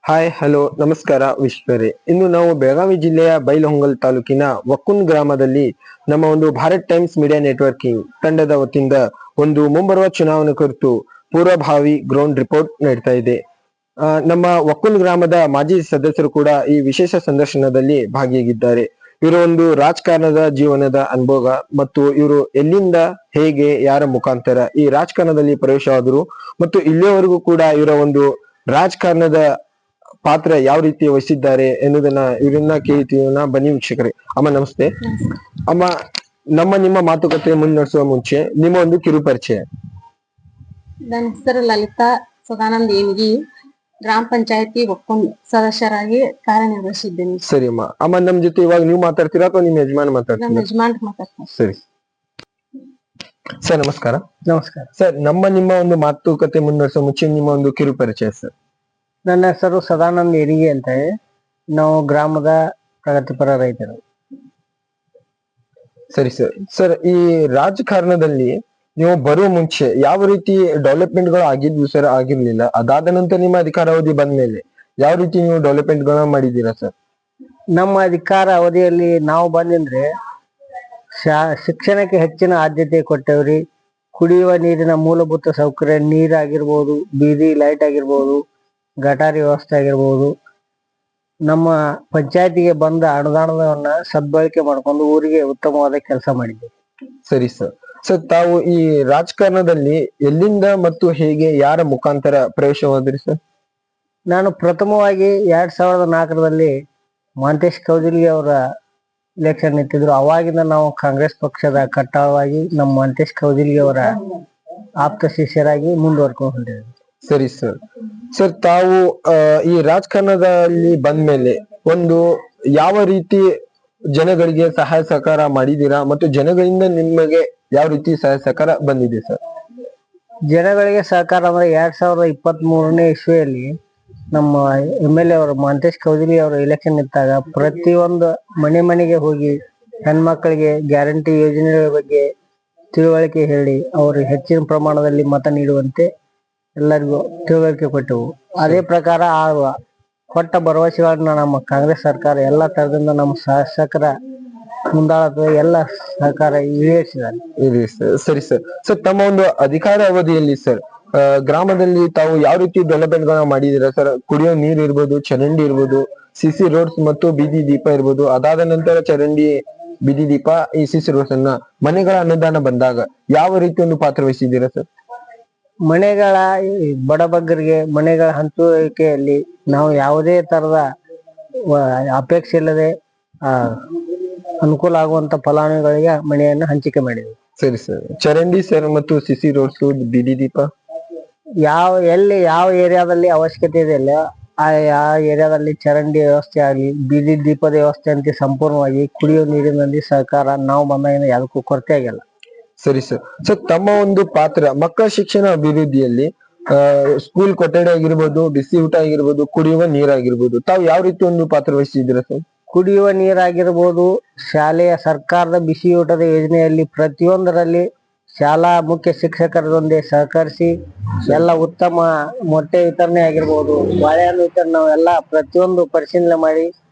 Hi hello ನಮಸ್ಕಾರ ವೀಕ್ಷಕರೇ. ಇಂದು ನಾವು ಬೆಳಗಾವಿ ಜಿಲ್ಲೆಯ ಬೈಲಹೊಂಗಲ್ ತಾಲೂಕಿನ ವಕ್ಕುನ್ ಗ್ರಾಮದಲ್ಲಿ ನಮ್ಮ ಒಂದು ಭಾರತ್ ಟೈಮ್ಸ್ ಮೀಡಿಯಾ ನೆಟ್ವರ್ಕಿಂಗ್ ತಂಡದ ವತಿಯಿಂದ ಒಂದು ಮುಂಬರುವ ಚುನಾವಣೆ ಕುರಿತು ಪೂರ್ವಭಾವಿ ಗ್ರೌಂಡ್ ರಿಪೋರ್ಟ್ ನೀಡ್ತಾ ಇದೆ. ನಮ್ಮ ವಕ್ಕುನ್ ಗ್ರಾಮದ ಮಾಜಿ ಸದಸ್ಯರು ಕೂಡ ಈ ವಿಶೇಷ ಸಂದರ್ಶನದಲ್ಲಿ ಭಾಗಿಯಾಗಿದ್ದಾರೆ. ಇವರು ಒಂದು ರಾಜಕಾರಣದ ಜೀವನದ ಅನುಭವ ಮತ್ತು ಇವರು ಎಲ್ಲಿಂದ ಹೇಗೆ ಯಾರ ಮುಖಾಂತರ ಈ ರಾಜಕಾರಣದಲ್ಲಿ ಪ್ರವೇಶವಾದರು ಮತ್ತು ಇಲ್ಲಿಯವರೆಗೂ ಕೂಡ ಇವರ ಒಂದು ರಾಜಕಾರಣದ ಪಾತ್ರ ಯಾವ ರೀತಿ ವಹಿಸಿದ್ದಾರೆ ಎನ್ನುವುದನ್ನ ಇವರನ್ನ ಕೇಳ್ತೀವಿ. ಬನ್ನಿ ವೀಕ್ಷಕರೇ. ಅಮ್ಮ ನಮಸ್ತೆ. ಅಮ್ಮ, ನಿಮ್ಮ ಮಾತುಕತೆ ಮುನ್ನಡೆಸುವ ಮುಂಚೆ ನಿಮ್ಮ ಒಂದು ಕಿರು ಪರಿಚಯ. ನನ್ನ ಹೆಸರು ಲಲಿತಾ ಸದಾನಂದ ಏನ್ಗಿ, ಗ್ರಾಮ ಪಂಚಾಯತಿ ಒಕ್ಕೂಟ ಸದಸ್ಯರಾಗಿ ಕಾರ್ಯನಿರ್ವಹಿಸಿದ್ದೇನೆ. ಸರಿ ಅಮ್ಮ. ನಮ್ ಜೊತೆ ಇವಾಗ ನೀವು ಮಾತಾಡ್ತೀರಾ ಅಥವಾ ನಿಮ್ಮ ಯಜಮಾನ ಮಾತಾಡ್ತೀರಾ? ನಮ್ಮ ಯಜಮಾನ್ ಮಾತಾಡ್ತಾರೆ. ಸರಿ ಸರ್, ನಮಸ್ಕಾರ. ನಮಸ್ಕಾರ ಸರ್, ನಿಮ್ಮ ಒಂದು ಮಾತುಕತೆ ಮುನ್ನಡೆಸುವ ಮುಂಚೆ ನಿಮ್ಮ ಒಂದು ಕಿರು ಪರಿಚಯ ಸರ್. ನನ್ನ ಹೆಸರು ಸದಾನಂದ ಏರಿಗಿ ಅಂತ ಹೇಳಿ, ನಾವು ಗ್ರಾಮದ ಪ್ರಗತಿಪರ ರೈತರು. ಸರಿ ಸರ್. ಸರ್, ಈ ರಾಜಕಾರಣದಲ್ಲಿ ನೀವು ಬರುವ ಮುಂಚೆ ಯಾವ ರೀತಿ ಡೆವಲಪ್ಮೆಂಟ್ ಗಳು ಆಗಿದ್ವು ಸರ್? ಆಗಿರ್ಲಿಲ್ಲ. ಅದಾದ ನಂತರ ನಿಮ್ಮ ಅಧಿಕಾರಾವಧಿ ಬಂದ ಮೇಲೆ ಯಾವ ರೀತಿ ನೀವು ಡೆವಲಪ್ಮೆಂಟ್ ಗಳನ್ನ ಮಾಡಿದ್ದೀರಾ ಸರ್? ನಮ್ಮ ಅಧಿಕಾರ ಅವಧಿಯಲ್ಲಿ ನಾವು ಬಂದಿಂದ್ರೆ ಶಿಕ್ಷಣಕ್ಕೆ ಹೆಚ್ಚಿನ ಆದ್ಯತೆ ಕೊಟ್ಟೇವ್ರಿ. ಕುಡಿಯುವ ನೀರಿನ ಮೂಲಭೂತ ಸೌಕರ್ಯ, ನೀರಾಗಿರ್ಬೋದು, ಬೀದಿ ಲೈಟ್ ಆಗಿರ್ಬೋದು, ಗಟಾರಿ ವ್ಯವಸ್ಥೆ ಆಗಿರ್ಬೋದು, ನಮ್ಮ ಪಂಚಾಯತಿಗೆ ಬಂದ ಅನುದಾನವನ್ನ ಸದ್ಬಳಕೆ ಮಾಡ್ಕೊಂಡು ಊರಿಗೆ ಉತ್ತಮವಾದ ಕೆಲಸ ಮಾಡಿದ್ದೇವೆ. ಸರಿ ಸರ್. ಸರ್, ತಾವು ಈ ರಾಜಕಾರಣದಲ್ಲಿ ಎಲ್ಲಿಂದ ಮತ್ತು ಹೇಗೆ ಯಾರ ಮುಖಾಂತರ ಪ್ರವೇಶವಾದ್ರಿ ಸರ್? ನಾನು ಪ್ರಥಮವಾಗಿ 2004ರಲ್ಲಿ ಮಾಂತೇಶ್ ಕೌಜಲ್ಗಿ ಅವರ ಇಲೆಕ್ಷನ್ ನಿಂತಿದ್ರು. ಅವಾಗಿಂದ ನಾವು ಕಾಂಗ್ರೆಸ್ ಪಕ್ಷದ ಕಟ್ಟಾಳವಾಗಿ ನಮ್ಮ ಮಾಂತೇಶ್ ಕೌಜಲ್ಗಿ ಅವರ ಆಪ್ತ ಶಿಷ್ಯರಾಗಿ ಮುಂದುವರ್ಕೊಂಡು ಹೊಂದಿದ್ದೇವೆ. ಸರಿ ಸರ್. ಸರ್, ತಾವು ಈ ರಾಜಕಾರಣದಲ್ಲಿ ಬಂದ್ಮೇಲೆ ಒಂದು ಯಾವ ರೀತಿ ಜನಗಳಿಗೆ ಸಹಾಯ ಸಹಕಾರ ಮಾಡಿದೀರಾ ಮತ್ತು ಜನಗಳಿಂದ ನಿಮಗೆ ಯಾವ ರೀತಿ ಸಹಾಯ ಸಹಕಾರ ಬಂದಿದೆ ಸರ್? ಜನಗಳಿಗೆ ಸಹಕಾರ ಅಂದ್ರೆ 2023ನೇ ಇಸ್ವಿಯಲ್ಲಿ ನಮ್ಮ MLA ಅವರು ಮಾಂತೇಶ್ ಕೌಜಲ್ಗಿ ಅವರು ಇಲೆಕ್ಷನ್ ನಿಂತಾಗ ಪ್ರತಿಯೊಂದು ಮನೆಗೆ ಹೋಗಿ ಹೆಣ್ಮಕ್ಳಿಗೆ ಗ್ಯಾರಂಟಿ ಯೋಜನೆಗಳ ಬಗ್ಗೆ ತಿಳುವಳಿಕೆ ಹೇಳಿ ಅವರು ಹೆಚ್ಚಿನ ಪ್ರಮಾಣದಲ್ಲಿ ಮತ ನೀಡುವಂತೆ ಎಲ್ಲರಿಗೂ ತಿಳುವಳಿಕೆ ಕೊಟ್ಟೆವು. ಅದೇ ಪ್ರಕಾರ ಆ ಕೊಟ್ಟ ಭರವಸೆಗಳನ್ನ ನಮ್ಮ ಕಾಂಗ್ರೆಸ್ ಸರ್ಕಾರ ಎಲ್ಲಾ ತರದಿಂದ ನಮ್ಮ ಶಾಸಕರ ಮುಂದಾಳತ್ವ ಎಲ್ಲ ಸಹಕಾರ ಈಡೇರಿಸಿದ್ದಾರೆ. ಸರಿ ಸರ್. ಸರ್, ತಮ್ಮ ಒಂದು ಅಧಿಕಾರ ಅವಧಿಯಲ್ಲಿ ಸರ್ ಗ್ರಾಮದಲ್ಲಿ ತಾವು ಯಾವ ರೀತಿ ಡೆವಲಪ್ಮೆಂಟ್ ಗಳನ್ನ ಮಾಡಿದೀರಾ ಸರ್? ಕುಡಿಯೋ ನೀರು ಇರ್ಬೋದು, ಚರಂಡಿ ಇರ್ಬೋದು, CC ರೋಡ್ಸ್ ಮತ್ತು ಬೀದಿ ದೀಪ ಇರ್ಬೋದು. ಅದಾದ ನಂತರ ಚರಂಡಿ, ಬೀದಿ ದೀಪ, ಈ CC ರೋಡ್ಸ್ ಅನ್ನ ಮನೆಗಳ ಅನುದಾನ ಬಂದಾಗ ಯಾವ ರೀತಿ ಒಂದು ಪಾತ್ರ ವಹಿಸಿದ್ದೀರಾ ಸರ್? ಮನೆಗಳ ಬಡಬಗ್ಗರಿಗೆ ಮನೆಗಳ ಹಂಚುವಿಕೆಯಲ್ಲಿ ನಾವು ಯಾವುದೇ ತರದ ಅಪೇಕ್ಷೆ ಇಲ್ಲದೆ ಅನುಕೂಲ ಆಗುವಂತ ಫಲಾನುಭವಿಗಳಿಗೆ ಮನೆಯನ್ನ ಹಂಚಿಕೆ ಮಾಡಿದ್ವಿ. ಸರಿ ಸರ್. ಚರಂಡಿ ಸರ್ ಮತ್ತು CC ರೋಡ್ಸ್, ಬೀದಿ ದೀಪ ಎಲ್ಲಿ ಯಾವ ಏರಿಯಾದಲ್ಲಿ ಅವಶ್ಯಕತೆ ಇದೆ ಅಲ್ಲ ಆ ಏರಿಯಾದಲ್ಲಿ ಚರಂಡಿ ವ್ಯವಸ್ಥೆ ಆಗಲಿ, ಬೀದಿ ದೀಪದ ವ್ಯವಸ್ಥೆ ಅಂತ ಸಂಪೂರ್ಣವಾಗಿ ಕುಡಿಯುವ ನೀರಿನಲ್ಲಿ ಸಹಕಾರ ನಾವು ಬಂದಾಗ ಯಾವುದಕ್ಕೂ ಕೊರತೆ ಆಗಿಲ್ಲ. ಸರಿ ಸರ್. ಸರ್, ತಮ್ಮ ಒಂದು ಪಾತ್ರ ಮಕ್ಕಳ ಶಿಕ್ಷಣ ಅಭಿವೃದ್ಧಿಯಲ್ಲಿ ಸ್ಕೂಲ್ ಕೊಠಡಿ ಆಗಿರ್ಬೋದು, ಬಿಸಿ ಊಟ ಆಗಿರ್ಬೋದು, ಕುಡಿಯುವ ನೀರಾಗಿರ್ಬೋದು, ತಾವು ಯಾವ ರೀತಿ ಒಂದು ಪಾತ್ರ ವಹಿಸಿದ್ದೀರಾ ಸರ್? ಕುಡಿಯುವ ನೀರಾಗಿರ್ಬೋದು, ಶಾಲೆಯ ಸರ್ಕಾರದ ಬಿಸಿ ಊಟದ ಯೋಜನೆಯಲ್ಲಿ ಪ್ರತಿಯೊಂದರಲ್ಲಿ ಶಾಲಾ ಮುಖ್ಯ ಶಿಕ್ಷಕರದೊಂದೇ ಸಹಕರಿಸಿ ಎಲ್ಲ ಉತ್ತಮ ಮೊಟ್ಟೆ ವಿತರಣೆ ಆಗಿರ್ಬೋದು, ಬಾಳೆಹಣ್ಣು ವಿತರಣೆ, ನಾವೆಲ್ಲ ಪ್ರತಿಯೊಂದು ಪರಿಶೀಲನೆ ಮಾಡಿ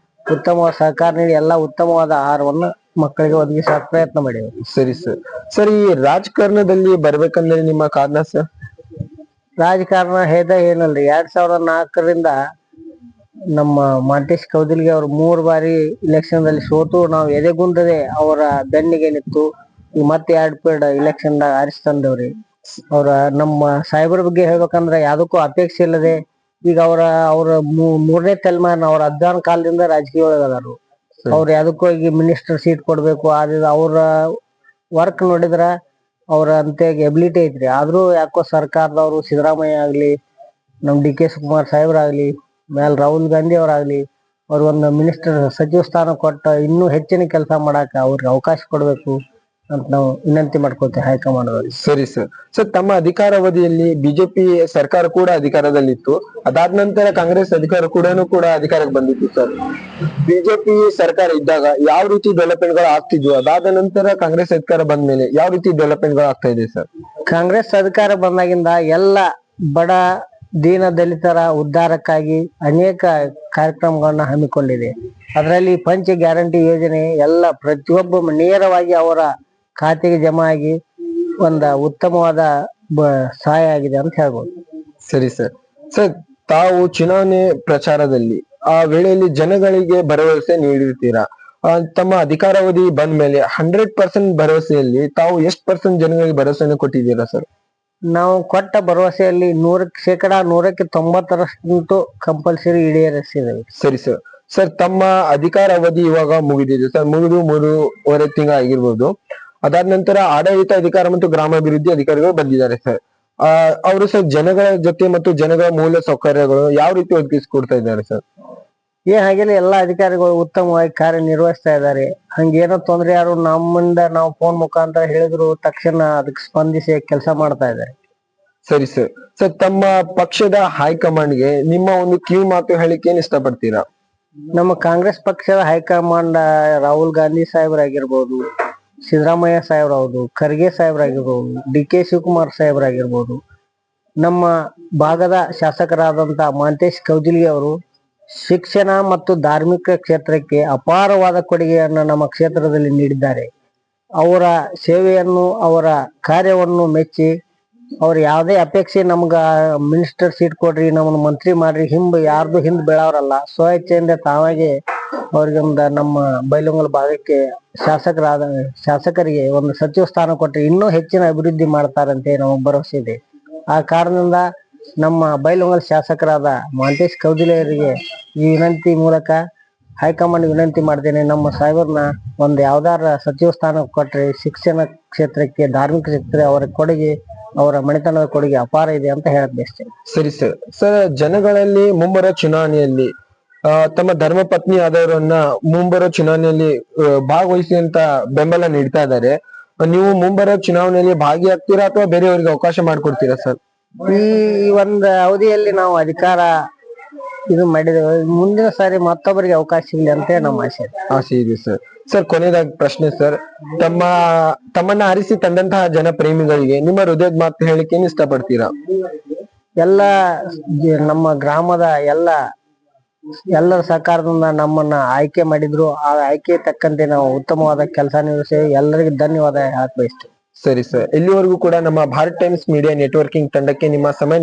ಉತ್ತಮವಾದ ಸಹಕಾರ ನೀಡಿ ಎಲ್ಲ ಉತ್ತಮವಾದ ಆಹಾರವನ್ನು ಮಕ್ಕಳಿಗೆ ಒದಗಿಸುವ ಪ್ರಯತ್ನ ಮಾಡಿದ್ದೇವೆ. ಸರಿ ಸರ್. ಸರ್, ಈ ರಾಜಕಾರಣದಲ್ಲಿ ಬರ್ಬೇಕಂದ್ರೆ ನಿಮ್ಮ ಕಾರಣ ಸರ್? ರಾಜಕಾರಣ ಏನಲ್ರಿ, 2004ರಿಂದ ನಮ್ಮ ಮಾಂತೇಶ್ ಕೌಜಲ್ಗಿ ಅವರು 3 ಬಾರಿ ಇಲೆಕ್ಷನ್ ದಲ್ಲಿ ಸೋತು ನಾವು ಎದೆಗುಂದದೆ ಅವರ ಬೆನ್ನಿಗೆ ನಿಂತು ಮತ್ತೆ 2 ಪೀರಿಯಡ್ ಇಲೆಕ್ಷನ್ ದಾಗ ಆರಿಸಿ ತಂದವ್ರಿ. ಅವ್ರ ನಮ್ಮ ಸಾಹೇಬರ ಬಗ್ಗೆ ಹೇಳ್ಬೇಕಂದ್ರ ಯಾವ್ದಕ್ಕೂ ಅಪೇಕ್ಷೆ ಇಲ್ಲದೆ ಈಗ ಅವ್ರ 3ನೇ ತಲೆಮಾರಿನ ಅವ್ರ ಅಜ್ಜನ ಕಾಲದಿಂದ ರಾಜಕೀಯ ಒಳಗದಾರು. ಅವ್ರ ಯಾವ್ದಕ್ಕೂ ಈಗ ಮಿನಿಸ್ಟರ್ ಸೀಟ್ ಕೊಡ್ಬೇಕು, ಅವ್ರ ವರ್ಕ್ ನೋಡಿದ್ರ ಅವ್ರ ಅಂತ ಎಬಿಲಿಟಿ ಐತ್ರಿ. ಆದ್ರೂ ಯಾಕೋ ಸರ್ಕಾರದವ್ರು ಸಿದ್ದರಾಮಯ್ಯ ಆಗ್ಲಿ, ನಮ್ DK ಶಿವಕುಮಾರ್ ಸಾಹೇಬ್ರಾಗ್ಲಿ, ಮೇಲೆ ರಾಹುಲ್ ಗಾಂಧಿ ಅವರಾಗ್ಲಿ ಅವ್ರಿಗೊಂದು ಮಿನಿಸ್ಟರ್ ಸಚಿವ ಸ್ಥಾನ ಕೊಟ್ಟ ಇನ್ನೂ ಹೆಚ್ಚಿನ ಕೆಲಸ ಮಾಡಾಕ ಅವ್ರಿಗೆ ಅವಕಾಶ ಕೊಡ್ಬೇಕು ಅಂತ ನಾವು ವಿನಂತಿ ಮಾಡ್ಕೊಳ್ತೇವೆ ಹೈಕಮಾಂಡ್ ಅವರಿಗೆ. ಸರಿ ಸರ್. ಸರ್, ತಮ್ಮ ಅಧಿಕಾರ ಅವಧಿಯಲ್ಲಿ ಬಿಜೆಪಿ ಸರ್ಕಾರ ಕೂಡ ಅಧಿಕಾರದಲ್ಲಿತ್ತು. ಅದಾದ ನಂತರ ಕಾಂಗ್ರೆಸ್ ಅಧಿಕಾರ ಕೂಡ ಅಧಿಕಾರಕ್ಕೆ ಬಂದಿತ್ತು ಸರ್. ಬಿಜೆಪಿ ಸರ್ಕಾರ ಇದ್ದಾಗ ಯಾವ ರೀತಿ ಡೆವಲಪ್ಮೆಂಟ್ ಗಳು ಆಗ್ತಿದ್ವು? ಅದಾದ ನಂತರ ಕಾಂಗ್ರೆಸ್ ಅಧಿಕಾರ ಬಂದ ಮೇಲೆ ಯಾವ ರೀತಿ ಡೆವಲಪ್ಮೆಂಟ್ ಗಳು ಆಗ್ತಾ ಇದೆ ಸರ್? ಕಾಂಗ್ರೆಸ್ ಅಧಿಕಾರ ಬಂದಾಗಿಂದ ಎಲ್ಲ ಬಡ ದೀನ ದಲಿತರ ಉದ್ಧಾರಕ್ಕಾಗಿ ಅನೇಕ ಕಾರ್ಯಕ್ರಮಗಳನ್ನ ಹಮ್ಮಿಕೊಂಡಿದೆ. ಅದರಲ್ಲಿ ಪಂಚ ಗ್ಯಾರಂಟಿ ಯೋಜನೆ ಎಲ್ಲ ಪ್ರತಿಯೊಬ್ಬ ನೇರವಾಗಿ ಅವರ ಖಾತೆಗೆ ಜಮಾ ಆಗಿ ಒಂದು ಉತ್ತಮವಾದ ಸಹಾಯ ಆಗಿದೆ ಅಂತ ಹೇಳ್ಬೋದು. ಸರಿ ಸರ್. ಸರ್, ತಾವು ಚುನಾವಣೆ ಪ್ರಚಾರದಲ್ಲಿ ಆ ವೇಳೆಯಲ್ಲಿ ಜನಗಳಿಗೆ ಭರವಸೆ ನೀಡಿರ್ತೀರಾ. ತಮ್ಮ ಅಧಿಕಾರಾವಧಿ ಬಂದ ಮೇಲೆ 100% ಭರವಸೆಯಲ್ಲಿ ತಾವು ಎಷ್ಟು % ಜನಗಳಿಗೆ ಭರವಸೆಯನ್ನು ಕೊಟ್ಟಿದ್ದೀರಾ ಸರ್? ನಾವು ಕೊಟ್ಟ ಭರವಸೆಯಲ್ಲಿ 100% ಕಂಪಲ್ಸರಿ ಈಡೇರಿಸಿದ್ದೇವೆ. ಸರಿ ಸರ್. ಸರ್, ತಮ್ಮ ಅಧಿಕಾರಾವಧಿ ಇವಾಗ ಮುಗಿದಿದೆ ಸರ್, ಮುಗಿದು 3.5 ತಿಂಗಳು ಆಗಿರ್ಬೋದು. ಅದಾದ ನಂತರ ಆಡಳಿತ ಅಧಿಕಾರ ಮತ್ತು ಗ್ರಾಮಾಭಿವೃದ್ಧಿ ಅಧಿಕಾರಿಗಳು ಬಂದಿದ್ದಾರೆ ಸರ್. ಅವರು ಸರ್ ಜನಗಳ ಜೊತೆ ಮತ್ತು ಜನಗಳ ಮೂಲ ಸೌಕರ್ಯಗಳು ಯಾವ ರೀತಿ ಒದಗಿಸಿಕೊಡ್ತಾ ಇದ್ದಾರೆ ಸರ್? ಹಾಗೆಲ್ಲ ಎಲ್ಲಾ ಅಧಿಕಾರಿಗಳು ಉತ್ತಮವಾಗಿ ಕಾರ್ಯನಿರ್ವಹಿಸ್ತಾ ಇದ್ದಾರೆ. ಹಂಗೇನೋ ತೊಂದ್ರೆ ಯಾರು ನಮ್ಮಿಂದ ನಾವು ಫೋನ್ ಮುಖಾಂತರ ಹೇಳಿದ್ರು ತಕ್ಷಣ ಅದಕ್ಕೆ ಸ್ಪಂದಿಸಿ ಕೆಲಸ ಮಾಡ್ತಾ ಇದ್ದಾರೆ. ಸರಿ ಸರ್. ಸರ್, ತಮ್ಮ ಪಕ್ಷದ ಹೈಕಮಾಂಡ್ಗೆ ನಿಮ್ಮ ಒಂದು ಕಿವಿ ಮಾತು ಹೇಳಿಕೆ ಇಷ್ಟಪಡ್ತೀರಾ? ನಮ್ಮ ಕಾಂಗ್ರೆಸ್ ಪಕ್ಷದ ಹೈಕಮಾಂಡ್ ರಾಹುಲ್ ಗಾಂಧಿ ಸಾಹೇಬ್ರಾಗಿರ್ಬೋದು, ಸಿದ್ದರಾಮಯ್ಯ ಸಾಹೇಬ್ರವ್ರು, ಖರ್ಗೆ ಸಾಹೇಬ್ರಾಗಿರ್ಬೋದು, DK ಶಿವಕುಮಾರ್ ಸಾಹೇಬ್ರಾಗಿರ್ಬೋದು, ನಮ್ಮ ಭಾಗದ ಶಾಸಕರಾದಂತ ಮಹಂತೇಶ್ ಕೌಜಲ್ಗಿ ಅವರು ಶಿಕ್ಷಣ ಮತ್ತು ಧಾರ್ಮಿಕ ಕ್ಷೇತ್ರಕ್ಕೆ ಅಪಾರವಾದ ಕೊಡುಗೆಯನ್ನು ನಮ್ಮ ಕ್ಷೇತ್ರದಲ್ಲಿ ನೀಡಿದ್ದಾರೆ. ಅವರ ಸೇವೆಯನ್ನು ಅವರ ಕಾರ್ಯವನ್ನು ಮೆಚ್ಚಿ ಅವ್ರ ಯಾವುದೇ ಅಪೇಕ್ಷೆ ನಮ್ಗ ಮಿನಿಸ್ಟರ್ ಸೀಟ್ ಕೊಡ್ರಿ, ನಮ್ಮನ್ನು ಮಂತ್ರಿ ಮಾಡ್ರಿ, ಯಾರ್ದು ಹಿಂದ್ ಬೀಳವ್ರಲ್ಲ, ಸ್ವಇಚ್ಛೆಯಿಂದ ತಾವಾಗೆ ಅವ್ರಿಗೆ ನಮ್ಮ ಬೈಲಹೊಂಗಲ ಭಾಗಕ್ಕೆ ಶಾಸಕರಿಗೆ ಒಂದು ಸಚಿವ ಸ್ಥಾನ ಕೊಟ್ಟರೆ ಇನ್ನೂ ಹೆಚ್ಚಿನ ಅಭಿವೃದ್ಧಿ ಮಾಡ್ತಾರಂತೆ ನಮಗೆ ಭರವಸೆ ಇದೆ. ಆ ಕಾರಣದಿಂದ ನಮ್ಮ ಬೈಲಹೊಂಗಲ ಶಾಸಕರಾದ ಮಹಂತೇಶ್ ಕೌಜಲ್ಗಿ ಅವರಿಗೆ ಈ ವಿನಂತಿ ಮೂಲಕ ಹೈಕಮಾಂಡ್ ವಿನಂತಿ ಮಾಡ್ತೇನೆ, ನಮ್ಮ ಸಾಹೇಬರನ್ನ ಒಂದು ಯಾವ್ದಾರ ಸಚಿವ ಸ್ಥಾನ ಕೊಟ್ರೆ ಶಿಕ್ಷಣ ಕ್ಷೇತ್ರಕ್ಕೆ, ಧಾರ್ಮಿಕ ಕ್ಷೇತ್ರ ಅವರ ಕೊಡುಗೆ, ಅವರ ಮನೆತನದ ಕೊಡುಗೆ ಅಪಾರ ಇದೆ ಅಂತ ಹೇಳಕ್ ಬಯಸ್ತೇನೆ. ಸರಿ ಸರ್. ಸರ್, ಜನಗಳಲ್ಲಿ ಮುಂಬರುವ ಚುನಾವಣೆಯಲ್ಲಿ ತಮ್ಮ ಧರ್ಮ ಪತ್ನಿ ಆದವರನ್ನ ಮುಂಬರುವ ಚುನಾವಣೆಯಲ್ಲಿ ಭಾಗವಹಿಸಿ ಅಂತ ಬೆಂಬಲ ನೀಡ್ತಾ ಇದ್ದಾರೆ. ನೀವು ಮುಂಬರುವ ಚುನಾವಣೆಯಲ್ಲಿ ಭಾಗಿಯಾಗ್ತೀರಾ ಅಥವಾ ಬೇರೆಯವರಿಗೆ ಅವಕಾಶ ಮಾಡಿಕೊಡ್ತೀರಾ ಸರ್? ಈ ಒಂದು ಅವಧಿಯಲ್ಲಿ ನಾವು ಅಧಿಕಾರ ಇದು ಮಾಡಿದ್ದೇವೆ, ಮುಂದಿನ ಸಾರಿ ಮತ್ತೊಬ್ಬರಿಗೆ ಅವಕಾಶ ಇಲ್ಲ ಅಂತ ನಮ್ಮ ಆಸೆ ಇದೆ ಸರ್. ಸರ್, ಕೊನೆಯದಾಗಿ ಪ್ರಶ್ನೆ ಸರ್, ತಮ್ಮನ್ನ ಆರಿಸಿ ತಂದಂತಹ ಜನಪ್ರೇಮಿಗಳಿಗೆ ನಿಮ್ಮ ಹೃದಯದ ಮಾತು ಹೇಳಿಕೆ ಇಷ್ಟಪಡ್ತೀರಾ? ಎಲ್ಲ ನಮ್ಮ ಗ್ರಾಮದ ಎಲ್ಲರ ಸಹಕಾರದಿಂದ ನಮ್ಮನ್ನ ಆಯ್ಕೆ ಮಾಡಿದ್ರು. ಆ ಆಯ್ಕೆ ತಕ್ಕಂತೆ ನಾವು ಉತ್ತಮವಾದ ಕೆಲಸ ನಿರ್ವಹಿಸಿ ಎಲ್ಲರಿಗೂ ಧನ್ಯವಾದ ಹೇಳಕ್ ಬಯಸ್ತೇವೆ. ಸರಿ ಸರ್. ಇಲ್ಲಿವರೆಗೂ ಕೂಡ ನಮ್ಮ ಭಾರತ್ ಟೈಮ್ಸ್ ಮೀಡಿಯಾ ನೆಟ್ವರ್ಕಿಂಗ್ ತಂಡಕ್ಕೆ ನಿಮ್ಮ ಸಮಯ